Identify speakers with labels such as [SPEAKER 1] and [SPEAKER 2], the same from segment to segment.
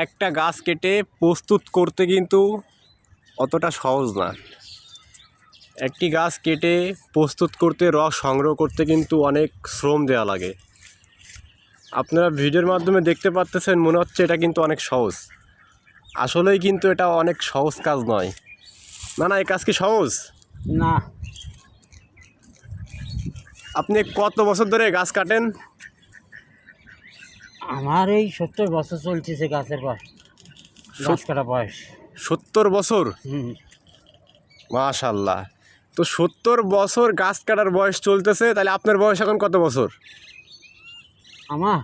[SPEAKER 1] একটা গাছ কেটে প্রস্তুত করতে কিন্তু অতটা সহজ না। একটি গাছ কেটে প্রস্তুত করতে রস সংগ্রহ করতে কিন্তু অনেক শ্রম দেওয়া লাগে। আপনারা ভিডিওর মাধ্যমে দেখতে পাচ্ছেন, মনে হচ্ছে এটা কিন্তু অনেক সহজ। আসলেই কিন্তু এটা অনেক সহজ কাজ নয়। না না, এই কাজ কি সহজ
[SPEAKER 2] না।
[SPEAKER 1] আপনি কত বছর ধরে গাছ কাটেন?
[SPEAKER 2] আমার এই 70 বছর চলতেছে গাছের গাছ কাটা বয়স।
[SPEAKER 1] 70 বছর? মাশাআল্লাহ। তো 70 বছর গাছ কাটার বয়স চলতেছে, তাহলে আপনার বয়স এখন কত বছর?
[SPEAKER 2] আমার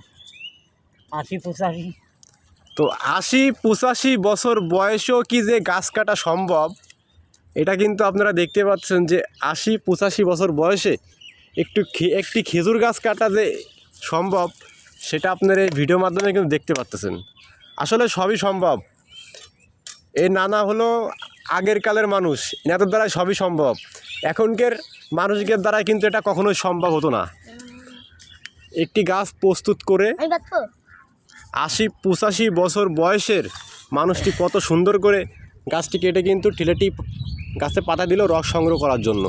[SPEAKER 2] 80-85।
[SPEAKER 1] তো 80-85 বছর বয়সেও কি যে গাছ কাটা সম্ভব, এটা কিন্তু আপনারা দেখতে পাচ্ছেন যে 80-85 বছর বয়সে একটি খেজুর গাছ কাটা যে সম্ভব, সেটা আপনারা এই ভিডিওর মাধ্যমে কিন্তু দেখতে পাচ্ছেন। আসলে সবই সম্ভব। এই নানা হলো আগের কালের মানুষ, এনাদের দ্বারা সবই সম্ভব। এখনকার মানুষদের দ্বারা কিন্তু এটা কখনোই সম্ভব হতো না। একটি গাছ প্রস্তুত করে 80-85 বছর বয়সের মানুষটি কত সুন্দর করে গাছটি কেটে কিন্তু ঠিলেটি গাছে পাতা দিল রস সংগ্রহ করার জন্য।